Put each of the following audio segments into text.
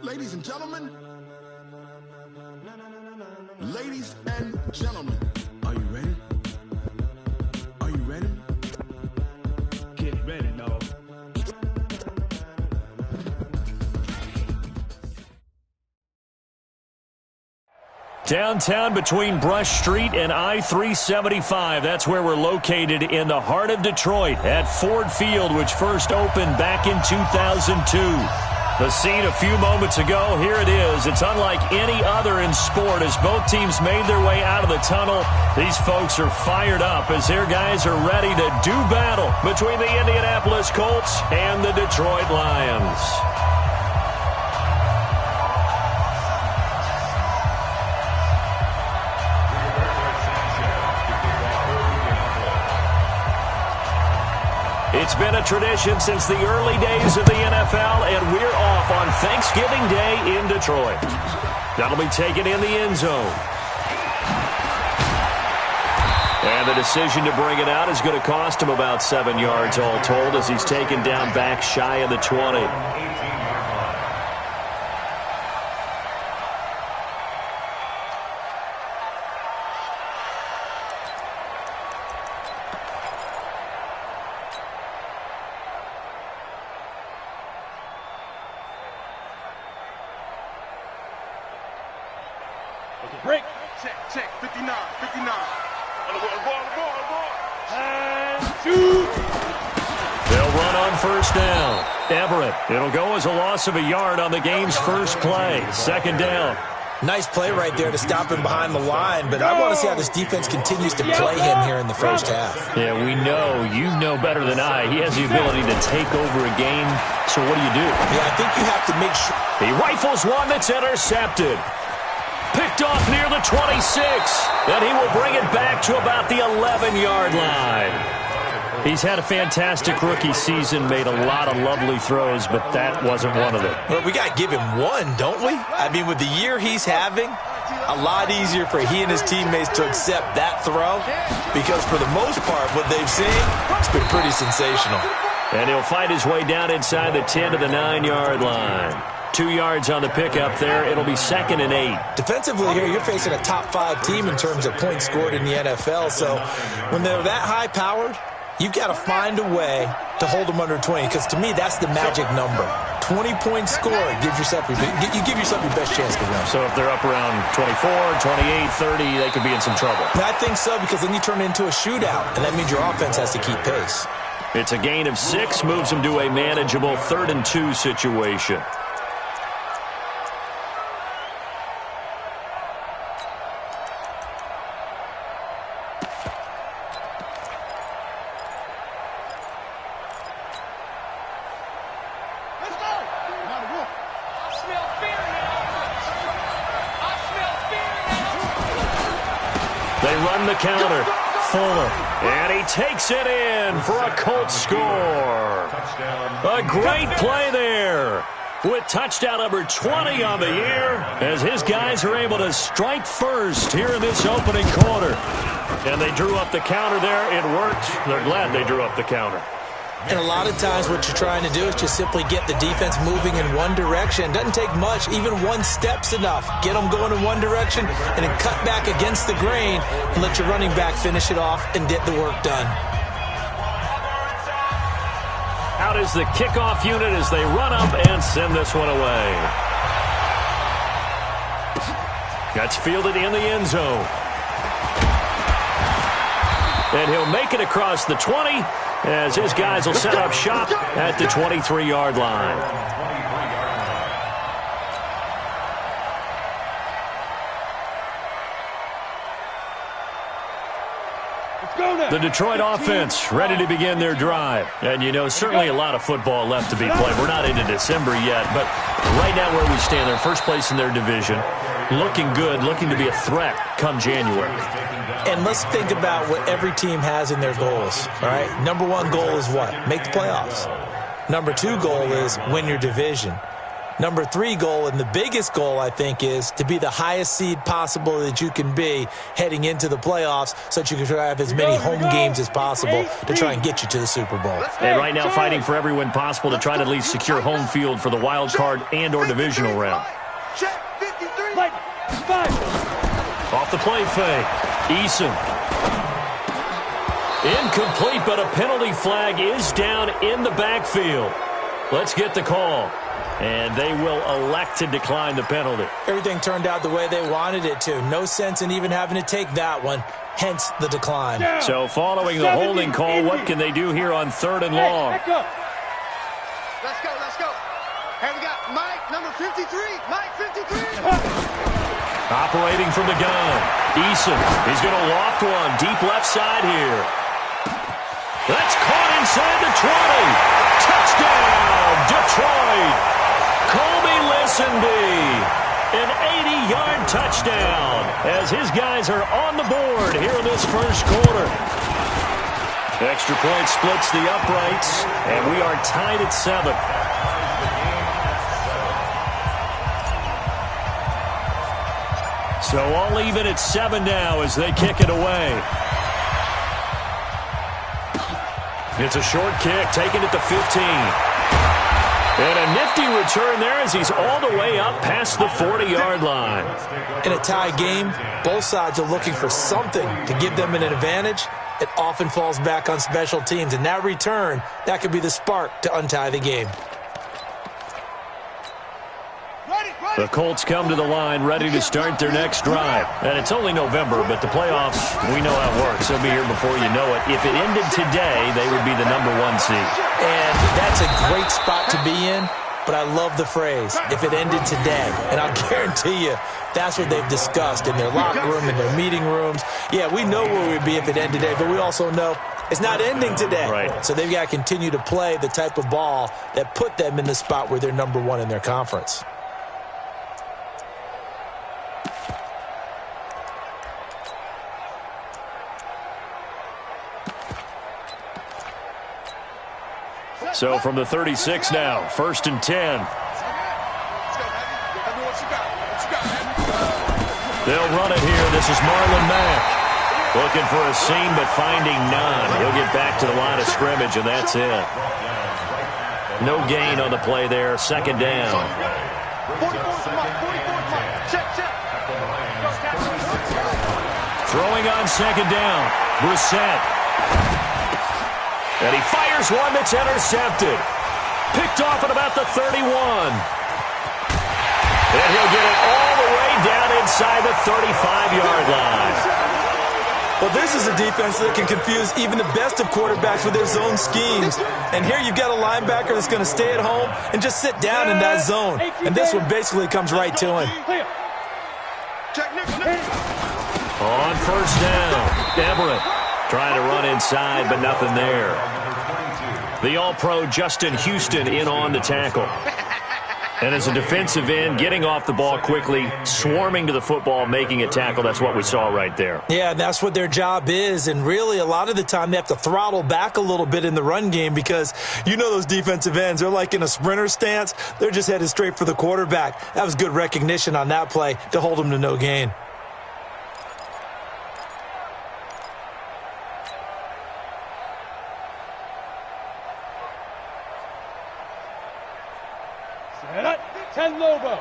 Ladies and gentlemen. Ladies and gentlemen. Are you ready? Are you ready? Get ready, dog. Downtown between Brush Street and I-375. That's where we're located in the heart of Detroit at Ford Field, which first opened back in 2002. The scene a few moments ago, here it is. It's unlike any other in sport as both teams made their way out of the tunnel. These folks are fired up as their guys are ready to do battle between the Indianapolis Colts and the Detroit Lions. It's been a tradition since the early days of the NFL, and we're off on Thanksgiving Day in Detroit. That'll be taken in the end zone. And the decision to bring it out is going to cost him about 7 yards all told as he's taken down back shy of the 20. Break. Check. 59. On the ball. And shoot. They'll run on first down. Everett. It'll go as a loss of a yard on the game's first play. Second down. Nice play right there to stop him behind the line, but I want to see how this defense continues to play him here in the first half. Yeah, we know. You know better than I. He has the ability to take over a game. So what do you do? Yeah, I think you have to make sure. He rifles one that's intercepted. Picked off near the 26, and he will bring it back to about the 11-yard line. He's had a fantastic rookie season, made a lot of lovely throws, but that wasn't one of them. Well, we got to give him one, don't we? I mean, with the year he's having, a lot easier for he and his teammates to accept that throw because for the most part, what they've seen, it's been pretty sensational. And he'll find his way down inside the 10 to the 9-yard line. 2 yards on the pickup there. It'll be 2nd and 8. Defensively here, you're facing a top-5 team in terms of points scored in the NFL. So when they're that high-powered, you've got to find a way to hold them under 20 because to me, that's the magic number. 20 points scored. You give yourself your best chance to win. So if they're up around 24, 28, 30, they could be in some trouble. I think so because then you turn it into a shootout, and that means your offense has to keep pace. It's a gain of 6, moves them to a manageable 3rd and 2 situation. They run the counter. Fuller. And he takes it in for a Colts score. A great play there. With touchdown number 20 on the year as his guys are able to strike first here in this opening quarter. And they drew up the counter there. It worked. They're glad they drew up the counter. And a lot of times what you're trying to do is just simply get the defense moving in one direction. Doesn't take much. Even one step's enough. Get them going in one direction and then cut back against the grain and let your running back finish it off and get the work done. Out is the kickoff unit as they run up and send this one away. That's fielded in the end zone. And he'll make it across the 20 as his guys will set up shop at the 23-yard line. The Detroit offense ready to begin their drive. And, you know, certainly a lot of football left to be played. We're not into December yet, but right now where we stand, they're first place in their division. Looking good, looking to be a threat come January. And let's think about what every team has in their goals, all right? Number 1 goal is what? Make the playoffs. Number 2 goal is win your division. Number 3 goal, and the biggest goal, I think, is to be the highest seed possible that you can be heading into the playoffs so that you can have as many home games as possible to try and get you to the Super Bowl. And right now fighting for every win possible to try to at least secure home field for the wild card and or divisional round. Off the play fake. Eason. Incomplete, but a penalty flag is down in the backfield. Let's get the call. And they will elect to decline the penalty. Everything turned out the way they wanted it to. No sense in even having to take that one, hence the decline. So following the holding call, what can they do here on 3rd and long? Let's go. Here we got Mike, number 53. Mike, 53. Operating from the gun. Eason. He's going to loft one. Deep left side here. That's caught inside the 20. Touchdown, Detroit. Colby Lisenby, an 80-yard touchdown as his guys are on the board here in this first quarter. Extra point splits the uprights, and we are tied at 7. So all even at 7 now as they kick it away. It's a short kick, taking it to 15. And a nifty return there as he's all the way up past the 40-yard line. In a tie game, both sides are looking for something to give them an advantage. It often falls back on special teams, and that return, that could be the spark to untie the game. The Colts come to the line ready to start their next drive. And it's only November, but the playoffs, we know how it works. They'll be here before you know it. If it ended today, they would be the number 1 seed. And that's a great spot to be in, but I love the phrase, if it ended today. And I'll guarantee you, that's what they've discussed in their locker room, in their meeting rooms. Yeah, we know where we'd be if it ended today, but we also know it's not ending today. Right. So they've got to continue to play the type of ball that put them in the spot where they're number 1 in their conference. So from the 36 now, 1st and 10. They'll run it here. This is Marlon Mack. Looking for a seam, but finding none. He'll get back to the line of scrimmage, and that's it. No gain on the play there. 2nd down. Throwing on 2nd down. Brissett. And he fires one that's intercepted. Picked off at about the 31. And he'll get it all the way down inside the 35-yard line. Well, this is a defense that can confuse even the best of quarterbacks with their zone schemes. And here you've got a linebacker that's going to stay at home and just sit down in that zone. And this one basically comes right to him. On 1st down, Everett trying to run inside, but nothing there. The All-Pro Justin Houston in on the tackle. And as a defensive end, getting off the ball quickly, swarming to the football, making a tackle, that's what we saw right there. Yeah, that's what their job is. And really, a lot of the time, they have to throttle back a little bit in the run game because you know those defensive ends, they're like in a sprinter stance. They're just headed straight for the quarterback. That was good recognition on that play to hold them to no gain. Ten Lobo.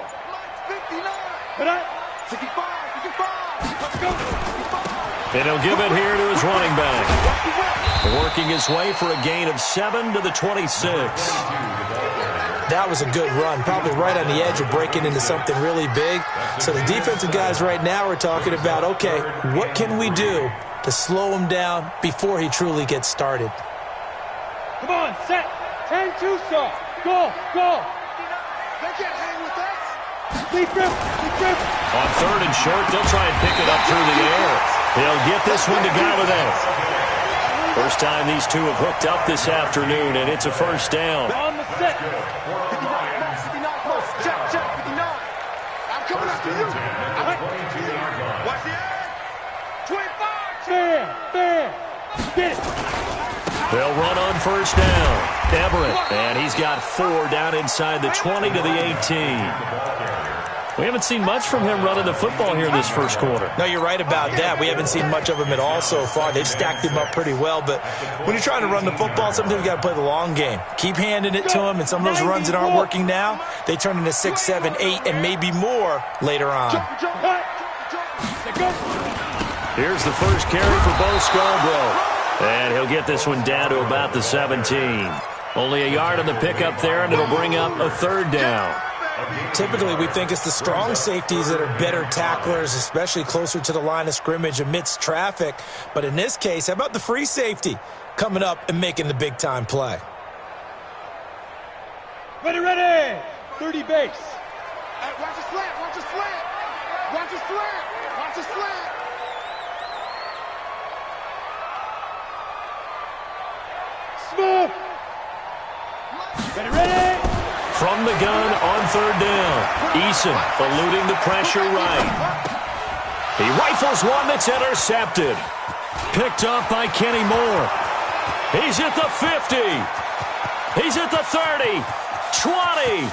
59. 65. Let's go. And he'll give it here to his running back. Working his way for a gain of 7 to the 26. That was a good run, probably right on the edge of breaking into something really big. So the defensive guys right now are talking about, okay, what can we do to slow him down before he truly gets started? Come on, set. 10-2 start. Go. They can't hang with that. Deep grip. On 3rd and short, they'll try and pick it up through the air. He'll get this one to Galladay. First time these two have hooked up this afternoon, and it's a 1st down. On the set. 59 close. Check. 59. I'm coming up to you. Watch the air. 25. Bam. Get it. They'll run on first down. Everett, and he's got 4 down inside the 20 to the 18. We haven't seen much from him running the football here in this first quarter. No, you're right about that. We haven't seen much of him at all so far. They've stacked him up pretty well, but when you're trying to run the football, sometimes you got to play the long game. Keep handing it to him, and some of those runs that aren't working now, they turn into 6, 7, 8, and maybe more later on. Here's the first carry for Bo Scarborough, and he'll get this one down to about the 17. Only a yard on the pickup there, and it'll bring up a 3rd down. Typically, we think it's the strong safeties that are better tacklers, especially closer to the line of scrimmage amidst traffic. But in this case, how about the free safety coming up and making the big-time play? Ready. 30 base. Watch a slant. Watch a slant. Watch a slant. Watch a slant. Smooth. Ready. From the gun on 3rd down. Eason eluding the pressure right. He rifles one that's intercepted. Picked up by Kenny Moore. He's at the 50. He's at the 30. 20.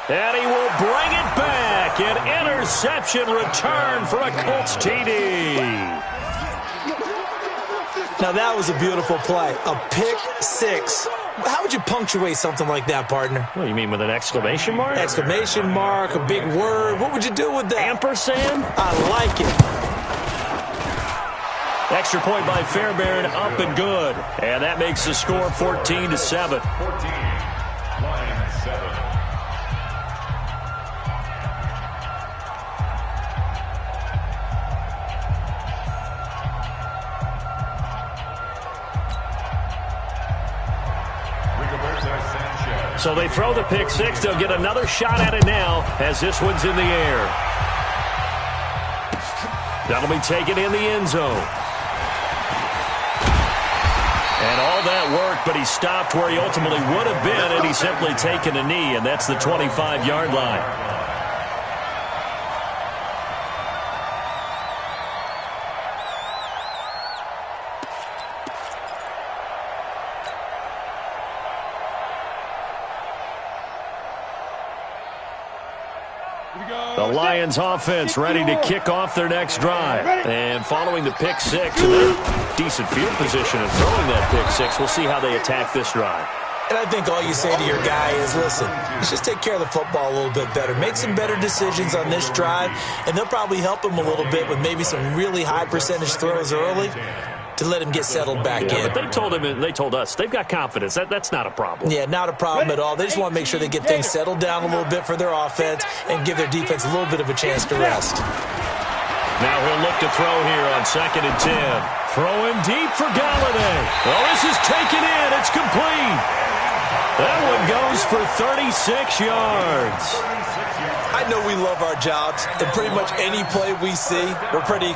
And he will bring it back. An interception return for a Colts TD. Now, that was a beautiful play. A pick 6. How would you punctuate something like that, partner? What do you mean, with an exclamation mark? Exclamation mark, a big word. What would you do with that? Ampersand? I like it. Extra point by Fairbairn, up and good. And that makes the score 14-7. 14, line 7. So they throw the pick 6. They'll get another shot at it now as this one's in the air. That'll be taken in the end zone. And all that work, but he stopped where he ultimately would have been, and he's simply taken a knee, and that's the 25-yard line. The Lions offense ready to kick off their next drive. And following the pick 6, and decent field position and throwing that pick 6, we'll see how they attack this drive. And I think all you say to your guy is, listen, let's just take care of the football a little bit better. Make some better decisions on this drive, and they'll probably help him a little bit with maybe some really high percentage throws early to let him get settled back in. But they told him, and they told us, they've got confidence. That's not a problem. Yeah, not a problem at all. They just want to make sure they get things settled down a little bit for their offense and give their defense a little bit of a chance to rest. Now he'll look to throw here on 2nd and 10. Throwing deep for Galladay. Well, this is taken in. It's complete. That one goes for 36 yards. I know we love our jobs, and pretty much any play we see, we're pretty,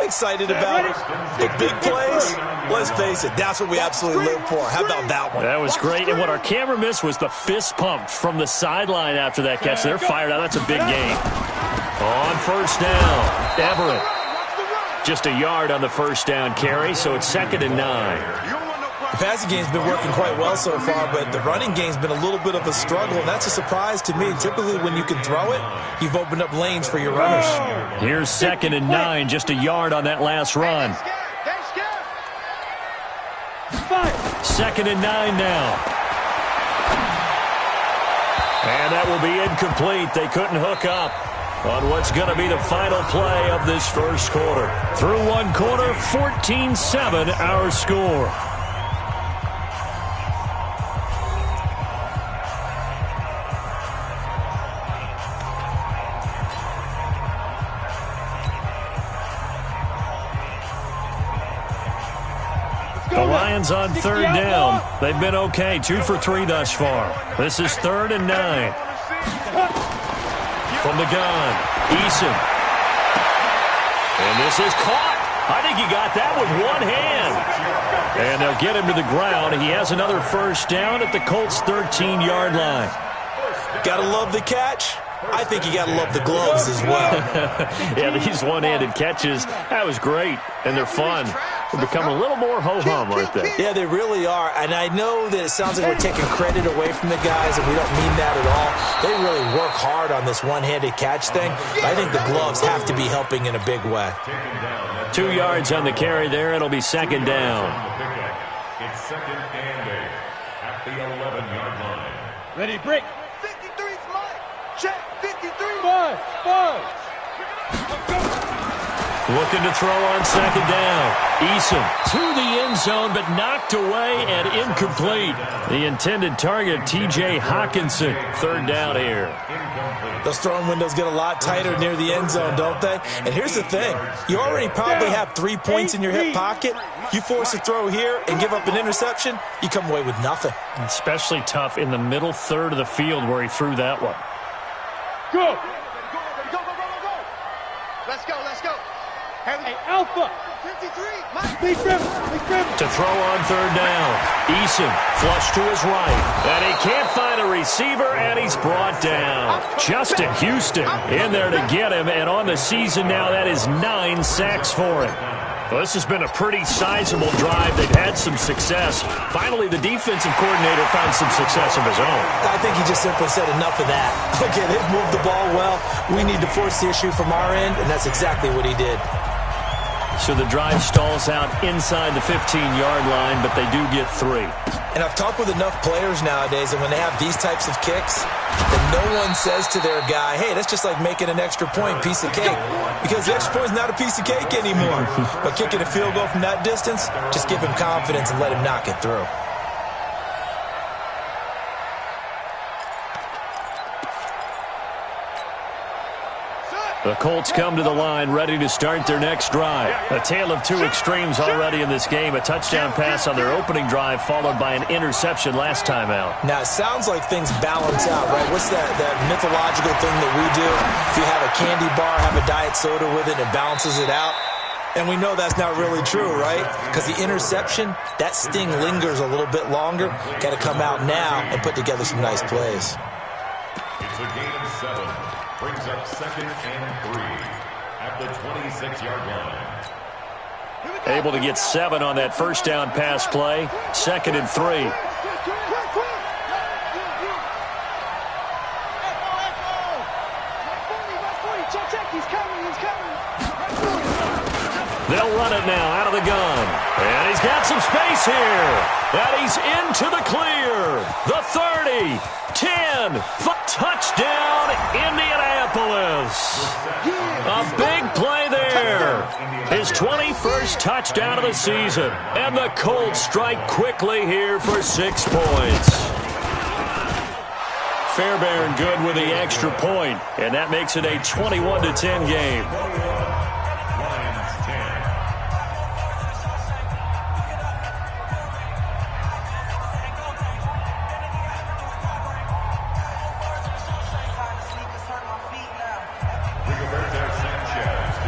excited about it. The big plays, let's face it, that's what we absolutely live for. How about that one? That was great, and what our camera missed was the fist pump from the sideline after that catch. They're fired out. That's a big game. On 1st down, Everett. Just a yard on the 1st down carry, so it's 2nd and 9. The passing game's been working quite well so far, but the running game's been a little bit of a struggle, and that's a surprise to me. Typically, when you can throw it, you've opened up lanes for your runners. Here's 2nd and 9, just a yard on that last run. 2nd and 9 now. And that will be incomplete. They couldn't hook up on what's going to be the final play of this first quarter. Through one quarter, 14-7 our score. The Lions on 3rd down. They've been okay, 2 for 3 thus far. This is 3rd and 9. From the gun, Eason. And this is caught. I think he got that with one hand. And they'll get him to the ground. He has another 1st down at the Colts' 13-yard line. Gotta love the catch. I think you gotta love the gloves as well. Yeah, these one-handed catches, that was great, and they're fun. have become a little more ho-hum right there. Yeah, they really are. And I know that it sounds like we're taking credit away from the guys, and we don't mean that at all. They really work hard on this one-handed catch thing. I think the gloves have to be helping in a big way. 2 yards on the carry there. It'll be second down. It's second and 8 at the 11-yard line. Ready, break. 53's mine. Check. 53. 5. Looking to throw on second down. Eason to the end zone, but knocked away and incomplete. The intended target, T.J. Hawkinson. Third down here. Those throwing windows get a lot tighter near the end zone, don't they? And here's the thing. You already probably have 3 points in your hip pocket. You force a throw here and give up an interception, you come away with nothing. Especially tough in the middle third of the field where he threw that one. Go. Let's go. Hey, Alpha. 53. Big River. To throw on third down. Eason flush to his right. And he can't find a receiver, and he's brought down. Justin Houston in there to get him, and on the season now, that is 9 sacks for him. Well, this has been a pretty sizable drive. They've had some success. Finally, the defensive coordinator found some success of his own. I think he just simply said enough of that. Okay, they've moved the ball well. We need to force the issue from our end, and that's exactly what he did. So the drive stalls out inside the 15-yard line, but they do get 3. And I've talked with enough players nowadays, and when they have these types of kicks, then no one says to their guy, hey, that's just like making an extra point, piece of cake. Because the extra point is not a piece of cake anymore. But kicking a field goal from that distance, just give him confidence and let him knock it through. The Colts come to the line, ready to start their next drive. A tale of two extremes already in this game. A touchdown pass on their opening drive, followed by an interception last time out. Now, it sounds like things balance out, right? What's that mythological thing that we do? If you have a candy bar, have a diet soda with it, it balances it out. And we know that's not really true, right? Because the interception, that sting lingers a little bit longer. Got to come out now and put together some nice plays. It's a gain of 7. Brings up second and 3 at the 26-yard line. Able to get 7 on that first down pass play. Second and 3. They'll run it now out of the gun. And he's got some space here. And he's into the clear. The 30, 10, touchdown, Indianapolis. A big play there. His 21st touchdown of the season. And the Colts strike quickly here for 6 points. Fairbairn good with the extra point, and that makes it a 21-10 game.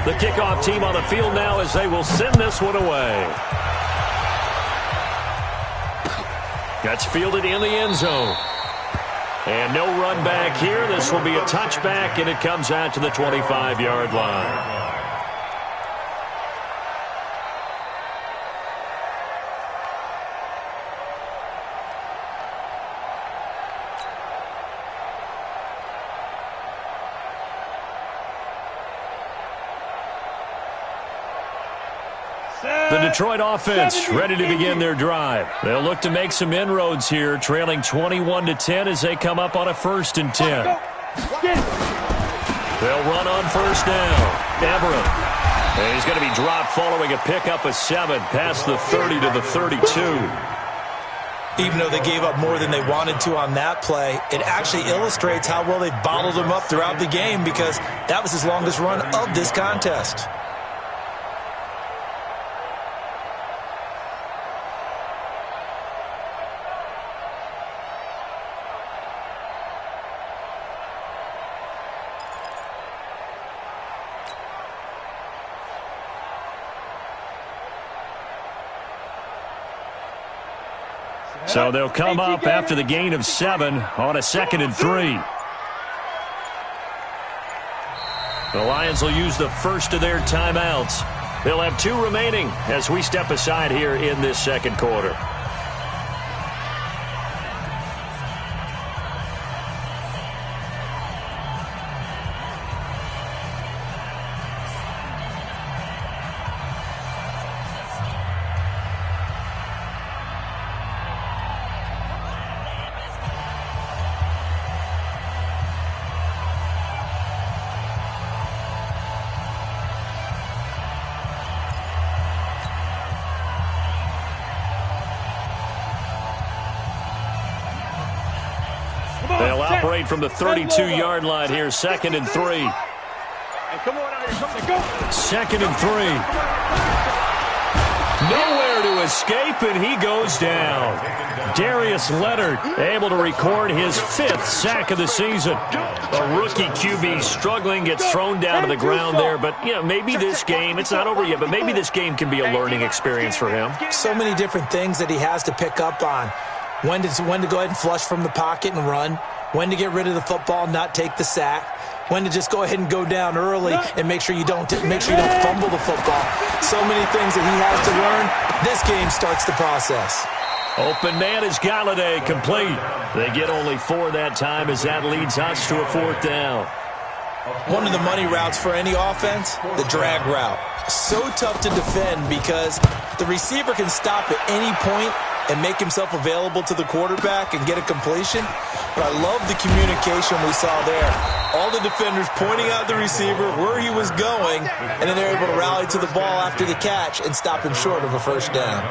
The kickoff team on the field now as they will send this one away. That's fielded in the end zone. And no run back here. This will be a touchback, and it comes out to the 25-yard line. The Detroit offense ready to begin their drive. They'll look to make some inroads here, trailing 21-10 as they come up on a 1st and 10. They'll run on first down. Everett. And he's going to be dropped following a pickup of 7 past the 30 to the 32. Even though they gave up more than they wanted to on that play, it actually illustrates how well they bottled him up throughout the game because that was his longest run of this contest. So they'll come up after the gain of 7 on a 2nd and 3. The Lions will use the first of their timeouts. They'll have 2 remaining as we step aside here in this second quarter. They'll operate from the 32-yard line here, 2nd and 3. Second and 3. Nowhere to escape, and he goes down. Darius Leonard able to record his 5th sack of the season. A rookie QB struggling, gets thrown down to the ground there. But, you know, maybe this game, it's not over yet, but maybe this game can be a learning experience for him. So many different things that he has to pick up on. When to go ahead and flush from the pocket and run. When to get rid of the football and not take the sack. When to just go ahead and go down early and make sure you don't fumble the football. So many things that he has to learn. This game starts the process. Open man is Galladay, complete. They get only 4 that time as that leads us to a 4th down. One of the money routes for any offense, the drag route. So tough to defend because the receiver can stop at any point and make himself available to the quarterback and get a completion. But I love the communication we saw there. All the defenders pointing out the receiver, where he was going, and then they're able to rally to the ball after the catch and stop him short of a 1st down.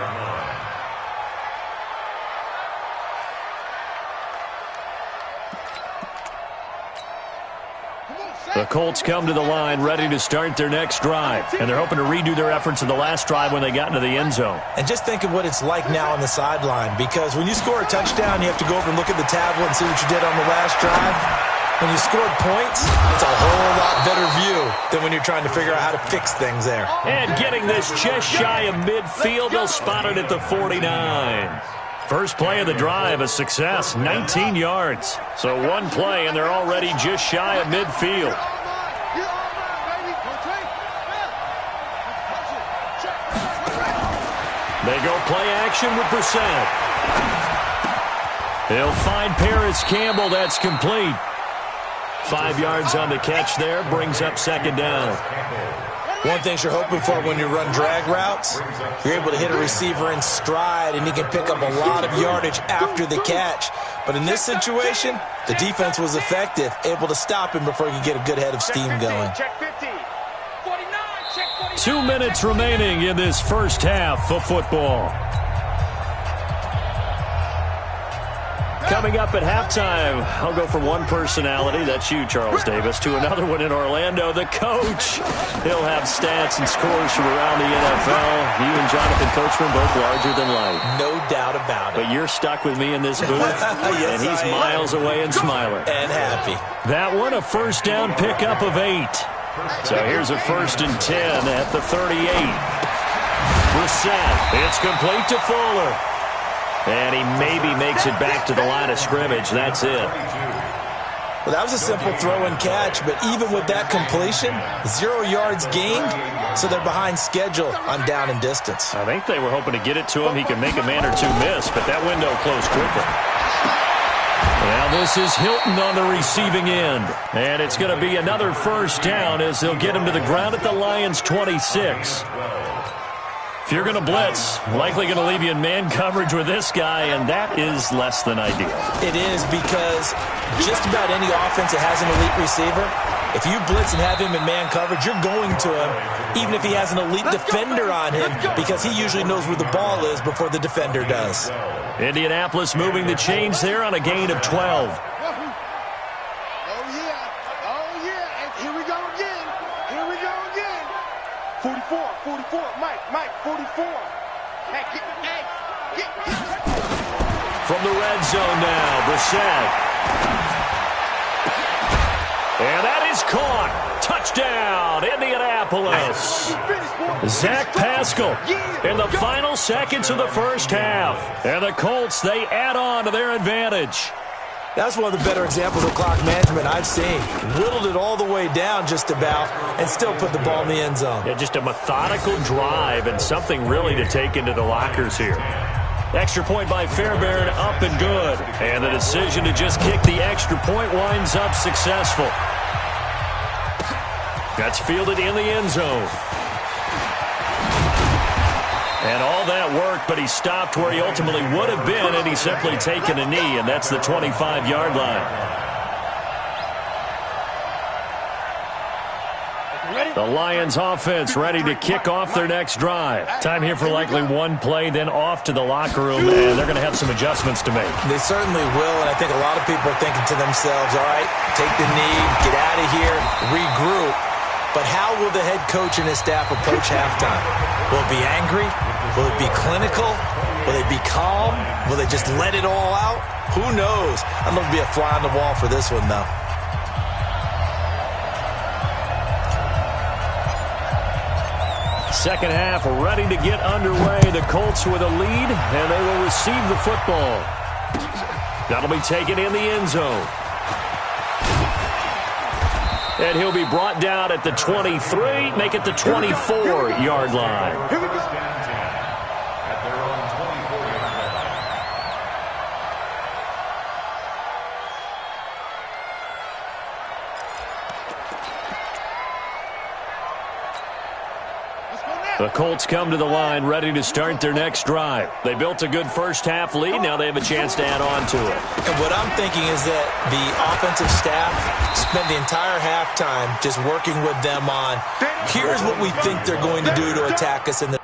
The Colts come to the line ready to start their next drive. And they're hoping to redo their efforts in the last drive when they got into the end zone. And just think of what it's like now on the sideline. Because when you score a touchdown, you have to go over and look at the tablet and see what you did on the last drive. When you scored points, it's a whole lot better view than when you're trying to figure out how to fix things there. And getting this just shy of midfield, they'll spot it at the 49. First play of the drive, a success, 19 yards. So 1 play, and they're already just shy of midfield. They go play action with Brissett. He'll find Paris Campbell. That's complete. 5 yards on the catch there, brings up 2nd down. One thing you're hoping for when you run drag routes, you're able to hit a receiver in stride, and he can pick up a lot of yardage after the catch. But in this situation, the defense was effective, able to stop him before he could get a good head of steam going. 2 minutes remaining in this first half of football. Coming up at halftime, I'll go from one personality, that's you, Charles Davis, to another one in Orlando, the coach. He'll have stats and scores from around the NFL. You and Jonathan Coachman both larger than life. No doubt about it. But you're stuck with me in this booth, yes, and he's miles away and smiling. And happy. That one, a 1st down pickup of 8. So here's a 1st and 10 at the 38. Brissett, it's complete to Fuller. And he maybe makes it back to the line of scrimmage. That's it. Well, that was a simple throw and catch, but even with that completion, 0 yards gained, so they're behind schedule on down and distance. I think they were hoping to get it to him. He could make a man or 2 miss, but that window closed quickly. Now this is Hilton on the receiving end. And it's going to be another 1st down as they'll get him to the ground at the Lions' 26. If you're going to blitz, likely going to leave you in man coverage with this guy, and that is less than ideal. It is, because just about any offense that has an elite receiver, if you blitz and have him in man coverage, you're going to him, even if he has an elite defender on him, because he usually knows where the ball is before the defender does. Indianapolis moving the chains there on a gain of 12. From the red zone now, Brissett. And that is caught. Touchdown, Indianapolis. Zach Pascal in the final seconds of the first half. And the Colts, they add on to their advantage. That's one of the better examples of clock management I've seen. Whittled it all the way down just about and still put the ball in the end zone. Yeah, just a methodical drive and something really to take into the lockers here. Extra point by Fairbairn, up and good. And the decision to just kick the extra point winds up successful. That's fielded in the end zone. And all that worked, but he stopped where he ultimately would have been, and he's simply taken a knee, and that's the 25-yard line. The Lions offense ready to kick off their next drive. Time here for likely one play, then off to the locker room, and they're going to have some adjustments to make. They certainly will, and I think a lot of people are thinking to themselves, all right, take the knee, get out of here, regroup. But how will the head coach and his staff approach halftime? Will it be angry? Will it be clinical? Will they be calm? Will they just let it all out? Who knows? I'd love to be a fly on the wall for this one, though. Second half ready to get underway. The Colts with a lead, and they will receive the football. That'll be taken in the end zone. And he'll be brought down at the 23, make it the 24-yard line. Here we go. At their own 24-yard line. The Colts come to the line ready to start their next drive. They built a good first-half lead. Now they have a chance to add on to it. And what I'm thinking is that the offensive staff spent the entire halftime just working with them on, here's what we think they're going to do to attack us in the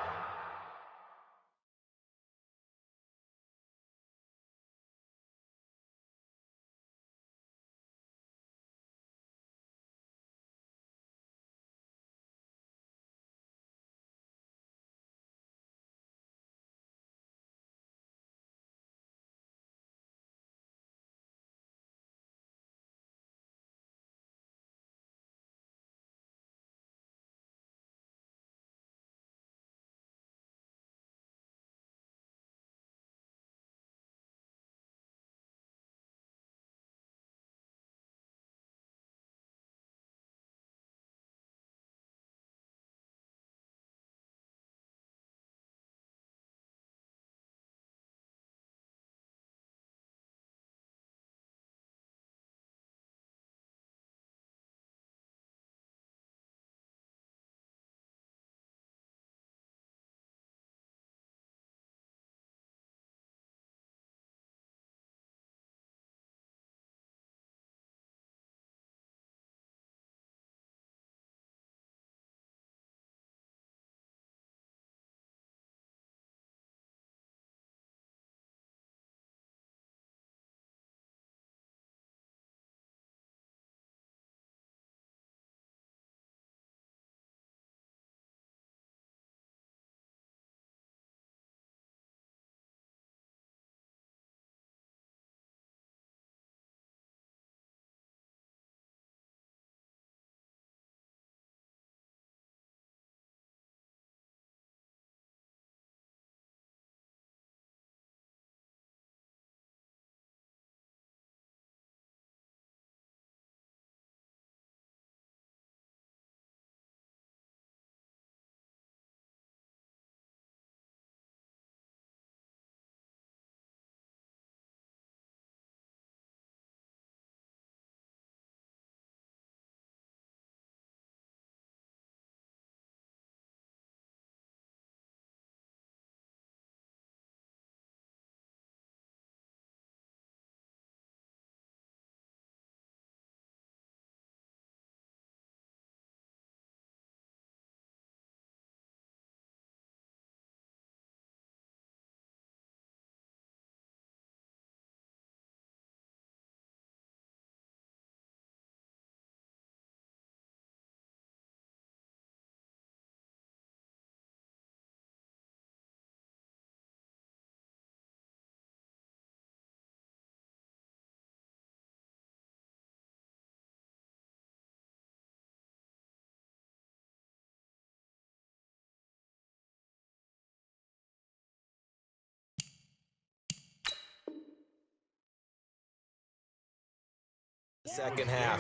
Second half.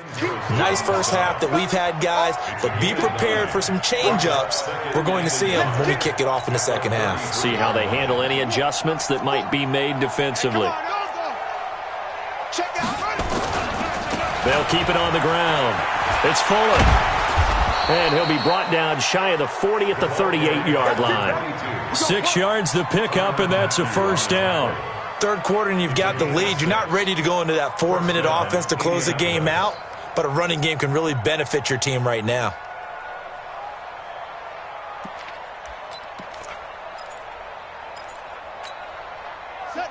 Nice first half that we've had, guys, but be prepared for some change-ups. We're going to see them when we kick it off in the second half. See how they handle any adjustments that might be made defensively. They'll keep it on the ground. It's Fuller. And he'll be brought down shy of the 40 at the 38-yard line. 6 yards the pickup, and that's a first down. Third quarter and you've got the lead. You're not ready to go into that 4-minute offense to close the game out, but a running game can really benefit your team right now.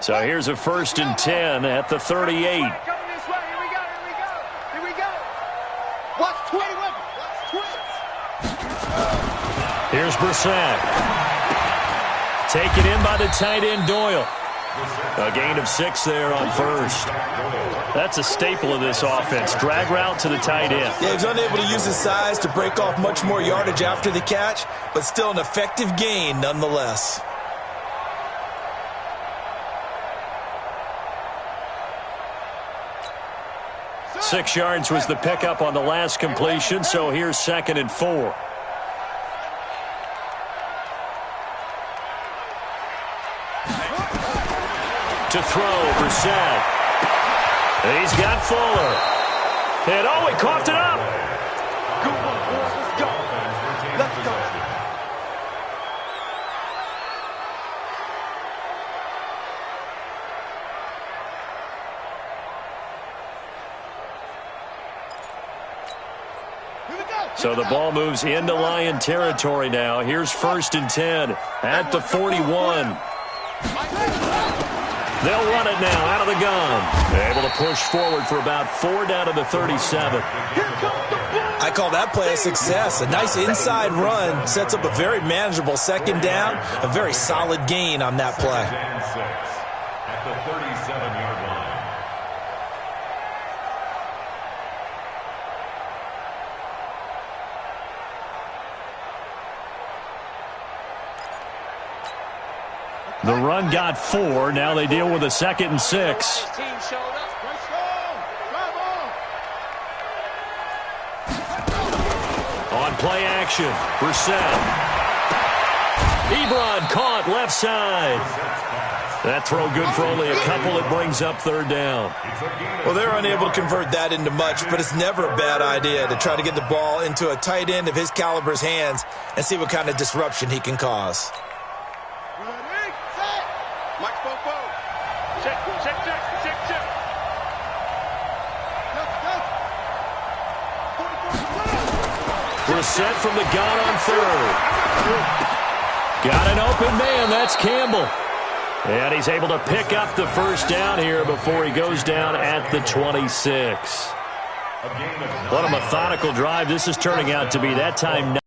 So here's a 1st and 10 at the 38. Here's Brissett. Taken in by the tight end Doyle. A gain of 6 there on first. That's a staple of this offense. Drag route to the tight end. Yeah, he's unable to use his size to break off much more yardage after the catch, but still an effective gain nonetheless. Six yards was the pickup on the last completion, so here's 2nd and 4. To throw, Brissett. He's got Fuller. And oh, he coughed it up. Good one, boys. Let's go. Let's go. So the ball moves into Lion territory now. Here's 1st and 10 at the 41. They'll run it now out of the gun. They're able to push forward for about 4 down to the 37. I call that play a success. A nice inside run sets up a very manageable 2nd down. A very solid gain on that play. At the 37-yard line. The run got 4. Now they deal with a 2nd and 6. On play action, Brissett. Ebron caught left side. That throw good for only a couple. It brings up 3rd down. Well, they're unable to convert that into much, but it's never a bad idea to try to get the ball into a tight end of his caliber's hands and see what kind of disruption he can cause. Brissett from the gun on 3rd. Got an open man. That's Campbell. And he's able to pick up the 1st down here before he goes down at the 26. What a methodical drive this is turning out to be. That time.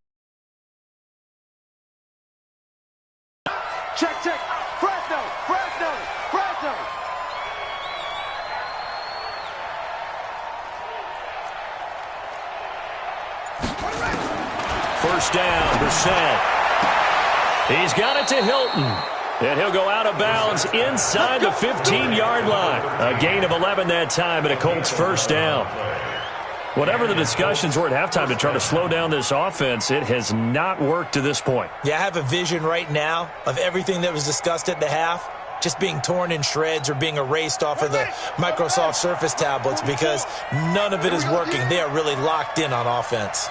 Check. Fresno. 1st down, Brissett. He's got it to Hilton. And he'll go out of bounds inside the 15-yard line. A gain of 11 that time, and a Colts 1st down. Whatever the discussions were at halftime to try to slow down this offense, it has not worked to this point. Yeah, I have a vision right now of everything that was discussed at the half just being torn in shreds or being erased off of the Microsoft Surface tablets because none of it is working. They are really locked in on offense.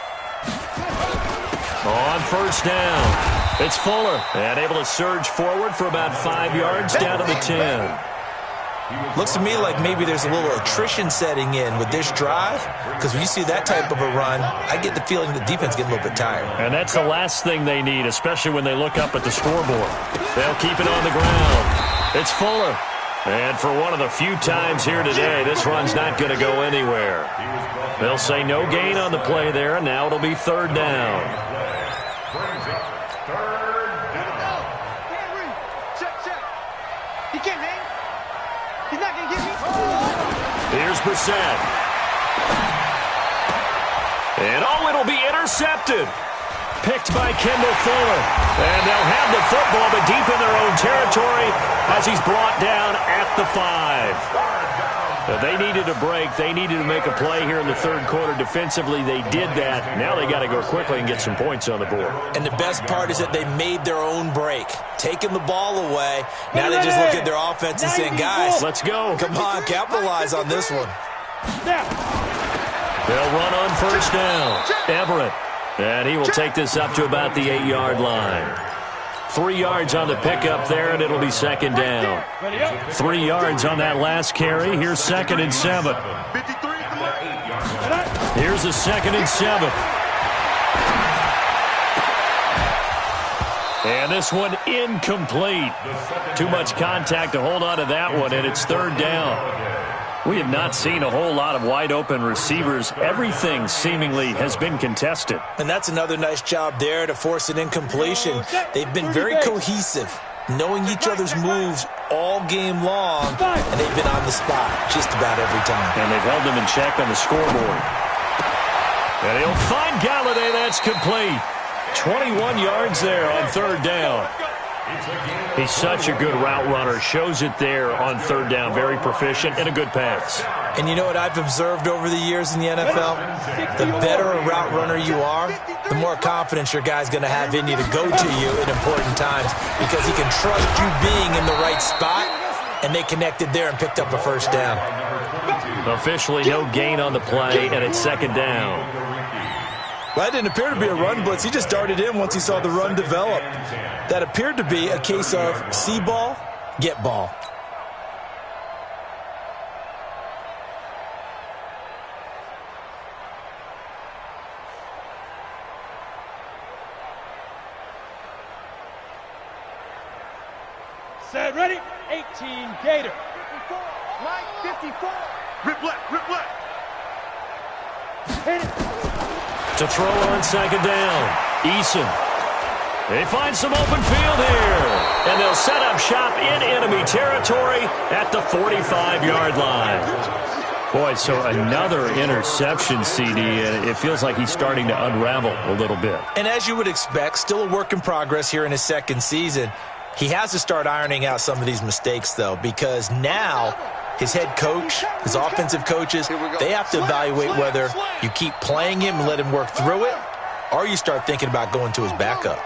On 1st down, it's Fuller, and able to surge forward for about 5 yards down to the 10. Looks to me like maybe there's a little attrition setting in with this drive, because when you see that type of a run, I get the feeling the defense getting a little bit tired. And that's the last thing they need, especially when they look up at the scoreboard. They'll keep it on the ground. It's Fuller. And for one of the few times here today, this run's not going to go anywhere. They'll say no gain on the play there, and now it'll be 3rd down. He can't hang. He's not going to get me. Here's Brissett. And it'll be intercepted. Picked by Kendall Fuller. And they'll have the football, but deep in their own territory as he's brought down at the 5. They needed a break. They needed to make a play here in the third quarter. Defensively, they did that. Now they got to go quickly and get some points on the board. And the best part is that they made their own break, taking the ball away. Now they just look at their offense and saying, guys, let's go. Come on, capitalize on this one. They'll run on first down. Everett. And he will take this up to about the 8-yard line. 3 yards on the pickup there, and it'll be second down. 3 yards on that last carry. Here's 2nd and 7. Here's a 2nd and 7. And this one incomplete. Too much contact to hold on to that one, and it's 3rd down. We have not seen a whole lot of wide-open receivers. Everything seemingly has been contested. And that's another nice job there to force an incompletion. They've been very cohesive, knowing each other's moves all game long, and they've been on the spot just about every time. And they've held them in check on the scoreboard. And he'll find Galladay. That's complete. 21 yards there on 3rd down. He's such a good route runner. Shows it there on 3rd down. Very proficient and a good pass. And you know what I've observed over the years in the NFL? The better a route runner you are, the more confidence your guy's going to have in you to go to you in important times because he can trust you being in the right spot, and they connected there and picked up a first down. Officially no gain on the play, and it's 2nd down. Well, that didn't appear to be a run blitz. He just darted in once he saw the run develop. That appeared to be a case of see ball, get ball. Set, ready? 18, Gator. 54, Mike, 54. Rip left, rip left. Hit it. To throw on 2nd down. Eason. They find some open field here. And they'll set up shop in enemy territory at the 45-yard line. Boy, so another interception, CD, and it feels like he's starting to unravel a little bit. And as you would expect, still a work in progress here in his 2nd season. He has to start ironing out some of these mistakes, though, because now his head coach, his offensive coaches, they have to evaluate whether you keep playing him and let him work through it, or you start thinking about going to his backup.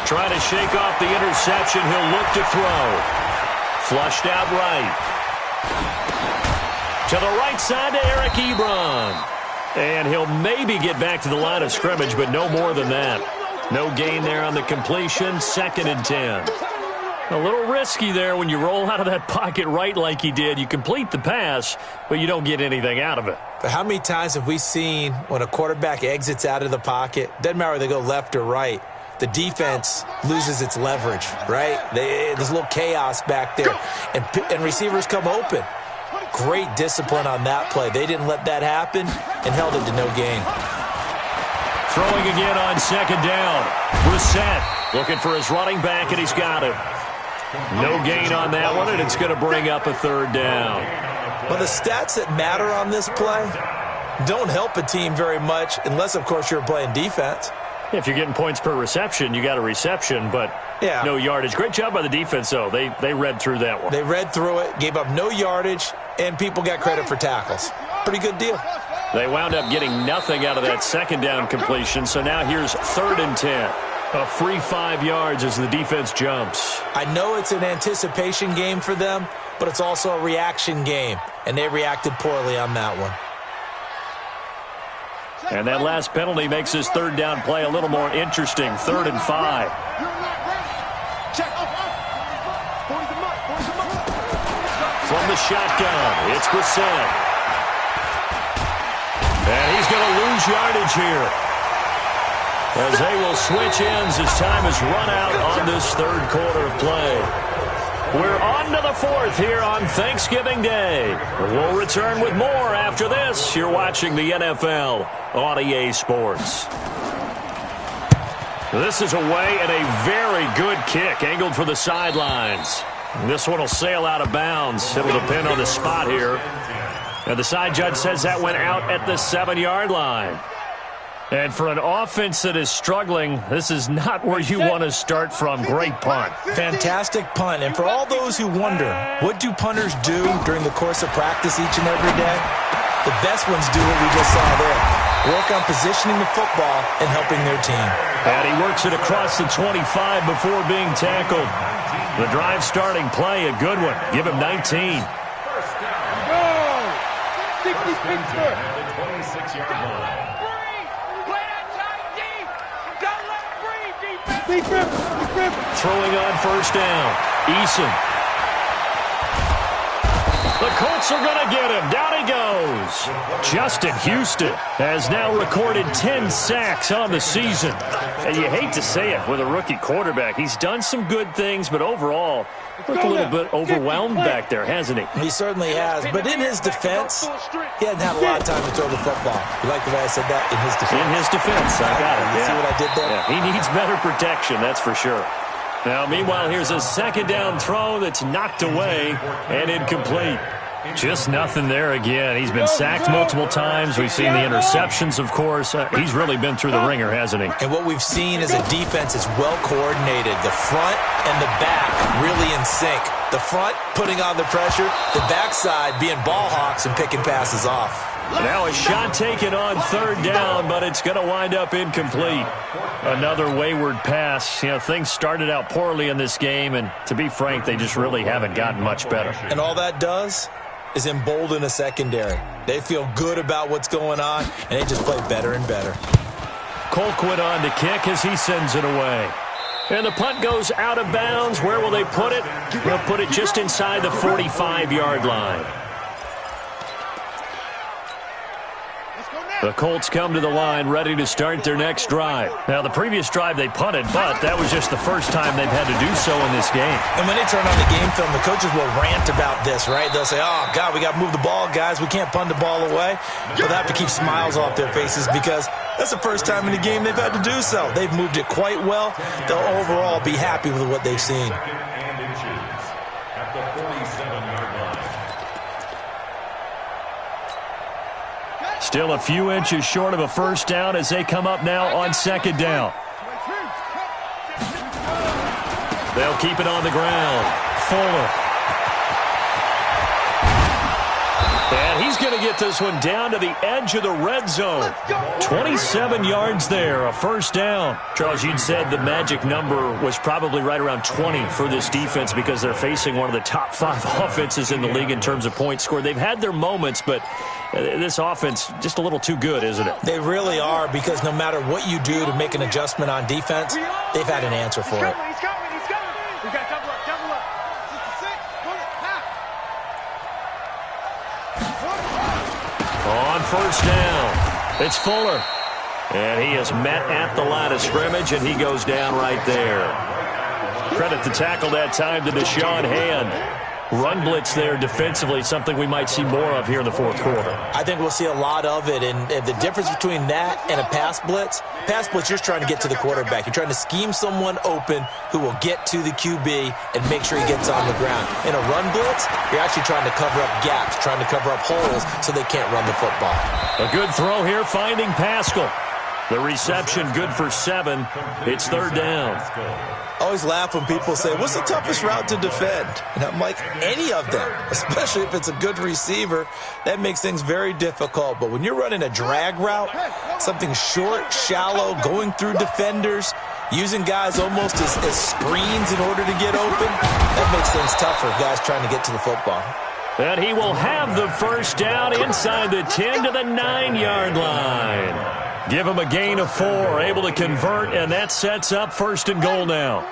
Trying to shake off the interception. He'll look to throw. Flushed out right. To the right side to Eric Ebron. And he'll maybe get back to the line of scrimmage, but no more than that. No gain there on the completion. 2nd and 10. A little risky there when you roll out of that pocket right like he did. You complete the pass, but you don't get anything out of it. But how many times have we seen when a quarterback exits out of the pocket, doesn't matter whether they go left or right, the defense loses its leverage, right? There's a little chaos back there, and receivers come open. Great discipline on that play. They didn't let that happen and held it to no gain. Throwing again on 2nd down. Brissett looking for his running back, and he's got him. No gain on that one, and it's going to bring up a 3rd down. Well, the stats that matter on this play don't help a team very much unless, of course, you're playing defense. If you're getting points per reception, you got a reception, but no yardage. Great job by the defense, though. They read through that one. They read through it, gave up no yardage, and people got credit for tackles. Pretty good deal. They wound up getting nothing out of that 2nd down completion, so now here's 3rd and 10. A free 5 yards as the defense jumps. I know it's an anticipation game for them, but it's also a reaction game, and they reacted poorly on that one. And that last penalty makes his 3rd down play a little more interesting. 3rd and 5. From the shotgun, it's Brissett. And he's going to lose yardage here, as they will switch ends as time has run out on this 3rd quarter of play. We're on to the 4th here on Thanksgiving Day. We'll return with more after this. You're watching the NFL on EA Sports. This is away and a very good kick, angled for the sidelines. This one will sail out of bounds. It'll depend on the spot here. And the side judge says that went out at the 7-yard line. And for an offense that is struggling, this is not where you want to start from. Great punt. Fantastic punt. And for all those who wonder, what do punters do during the course of practice each and every day? The best ones do what we just saw there. Work on positioning the football and helping their team. And he works it across the 25 before being tackled. The drive starting play, a good one. Give him 19. Go! 60 Pittsburgh. At the 26-yard line. Throwing on first down. Eason. The Colts are going to get him. Down he goes. Justin Houston has now recorded 10 sacks on the season. And you hate to say it with a rookie quarterback. He's done some good things, but overall, looked a little bit overwhelmed back there, hasn't he? He certainly has. But in his defense, he hadn't had a lot of time to throw the football. You like the way I said that? In his defense. In his defense. I got it. You see what I did there? Yeah, he needs better protection, that's for sure. Now, meanwhile, here's a second down throw that's knocked away and incomplete. Just nothing there again. He's been sacked multiple times. We've seen the interceptions, of course. He's really been through the ringer, hasn't he? And what we've seen is a defense is well coordinated. The front and the back really in sync. The front putting on the pressure, the backside being ball hawks and picking passes off. Now a shot taken on third down, but it's going to wind up incomplete. Another wayward pass. You know, things started out poorly in this game, and to be frank, they just really haven't gotten much better. And all that does is embolden a secondary. They feel good about what's going on, and they just play better and better. Colquitt on to kick as he sends it away. And the punt goes out of bounds. Where will they put it? They'll put it just inside the 45-yard line. The Colts come to the line ready to start their next drive. Now, the previous drive they punted, but that was just the first time they've had to do so in this game. And when they turn on the game film, the coaches will rant about this, right? They'll say, oh, God, we got to move the ball, guys. We can't punt the ball away. But they have to keep smiles off their faces because that's the first time in the game they've had to do so. They've moved it quite well. They'll overall be happy with what they've seen. And inches at the 47-yard line. Still a few inches short of a first down as they come up now on second down. They'll keep it on the ground. Fuller. And he's going to get this one down to the edge of the red zone. 27 yards there, a first down. Charles, you'd said the magic number was probably right around 20 for this defense because they're facing one of the top 5 offenses in the league in terms of points scored. They've had their moments, but this offense just a little too good, isn't it? They really are, because no matter what you do to make an adjustment on defense, they've had an answer for it. He's coming. We got double up. 66, pull it, half. On first down, it's Fuller. And he is met at the line of scrimmage, and he goes down right there. Credit the tackle that time to Deshaun Hand. Run blitz there defensively, something we might see more of here in the fourth quarter. I think we'll see a lot of it, and the difference between that and a pass blitz, you're trying to get to the quarterback. You're trying to scheme someone open who will get to the QB and make sure he gets on the ground. In a run blitz, you're actually trying to cover up gaps, trying to cover up holes so they can't run the football. A good throw here, finding Pascal. The reception good for 7. It's third down. I always laugh when people say, what's the toughest route to defend? And I'm like, any of them, especially if it's a good receiver. That makes things very difficult. But when you're running a drag route, something short, shallow, going through defenders, using guys almost as screens in order to get open, that makes things tougher, guys trying to get to the football. And he will have the first down inside the 10 to the 9-yard line. Give him a gain of 4, able to convert, and that sets up first and goal now.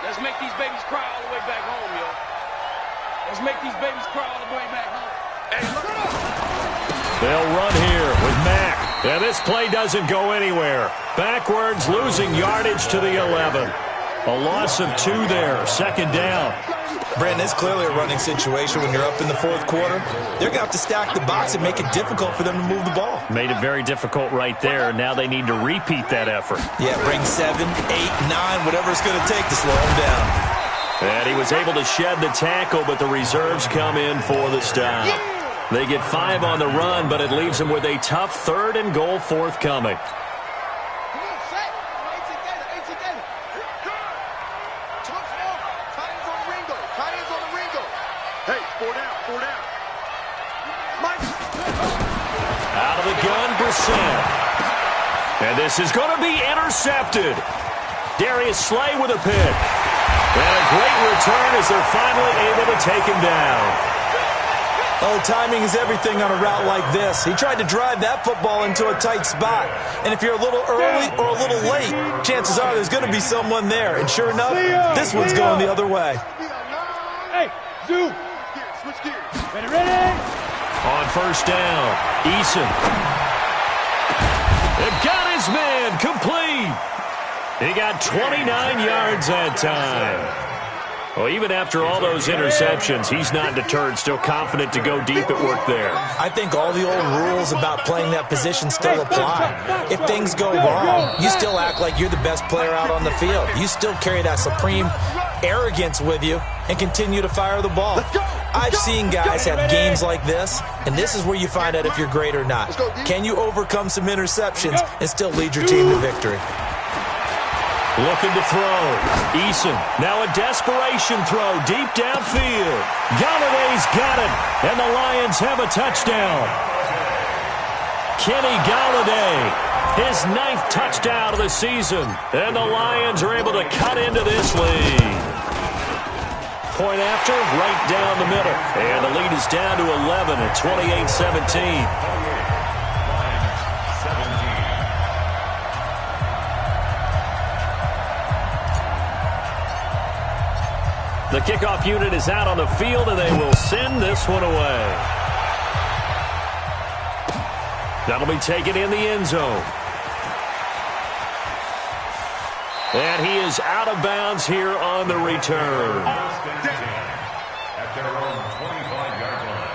Let's make these babies cry all the way back home, yo. Let's make these babies cry all the way back home. Hey, look at us. They'll run here with Mack. And this play doesn't go anywhere. Backwards, losing yardage to the 11. A loss of 2 there, second down. Brandon, it's clearly a running situation when you're up in the fourth quarter. They're going to have to stack the box and make it difficult for them to move the ball. Made it very difficult right there. Now they need to repeat that effort. Yeah, bring 7, 8, 9, whatever it's going to take to slow them down. And he was able to shed the tackle, but the reserves come in for the stop. They get 5 on the run, but it leaves them with a tough third and goal forthcoming. Hey, 4 down, 4 down. Mike. Out of the gun, Brissett. And this is going to be intercepted. Darius Slay with a pick. And a great return as they're finally able to take him down. Oh, timing is everything on a route like this. He tried to drive that football into a tight spot. And if you're a little early or a little late, chances are there's going to be someone there. And sure enough, this one's going the other way. Hey, Zoo. Switch gears. Ready? On first down, Eason. It got his man complete. He got 29 yards that time. Well, even after all those interceptions, he's not deterred, still confident to go deep at work there. I think all the old rules about playing that position still apply. If things go wrong, you still act like you're the best player out on the field. You still carry that supreme arrogance with you and continue to fire the ball. I've seen guys have games like this, and this is where you find out if you're great or not. Can you overcome some interceptions and still lead your team to victory? Looking to throw. Eason, now a desperation throw deep downfield. Galladay's got it, and the Lions have a touchdown. Kenny Galladay, his 9th touchdown of the season, and the Lions are able to cut into this lead. Point after, right down the middle, and the lead is down to 11 at 28-17. The kickoff unit is out on the field, and they will send this one away. That'll be taken in the end zone. And he is out of bounds here on the return. At their own 25-yard line.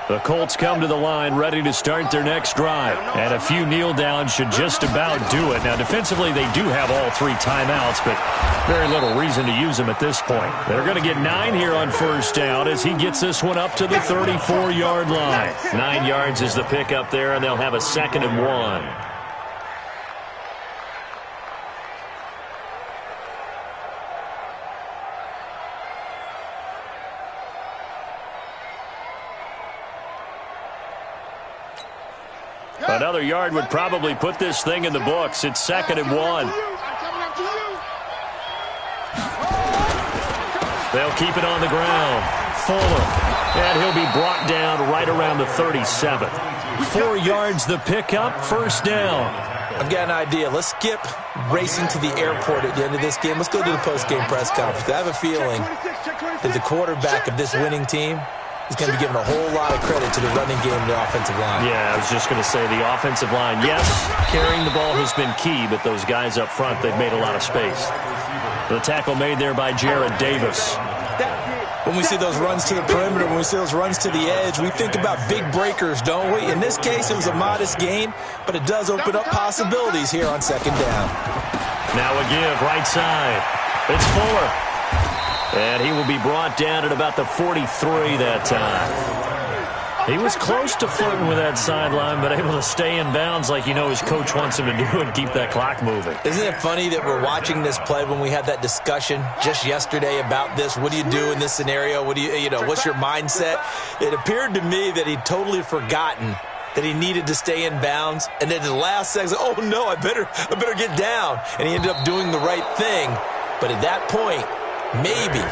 The Colts come to the line ready to start their next drive. And a few kneel downs should just about do it. Now, defensively, they do have all 3 timeouts, but very little reason to use them at this point. They're going to get 9 here on first down as he gets this one up to the 34-yard line. 9 yards is the pickup there, and they'll have a 2nd and 1. Another yard would probably put this thing in the books. It's 2nd and 1. They'll keep it on the ground. Fuller. And he'll be brought down right around the 37. 4 yards the pickup. First down. I've got an idea. Let's skip racing to the airport at the end of this game. Let's go to the post-game press conference. I have a feeling that the quarterback of this winning team is going to be given a whole lot of credit to the running game and the offensive line. Yeah, I was just going to say the offensive line, yes, carrying the ball has been key, but those guys up front, they've made a lot of space. The tackle made there by Jared Davis. When we see those runs to the perimeter, when we see those runs to the edge, we think about big breakers, don't we? In this case, it was a modest gain, but it does open up possibilities here on 2nd down. Now a give, right side. It's Fuller. And he will be brought down at about the 43 that time. He was close to flirting with that sideline, but able to stay in bounds like his coach wants him to do and keep that clock moving. Isn't it funny that we're watching this play when we had that discussion just yesterday about this? What do you do in this scenario? What do what's your mindset? It appeared to me that he'd totally forgotten that he needed to stay in bounds, and then the last second, oh no, I better get down. And he ended up doing the right thing. But at that point, maybe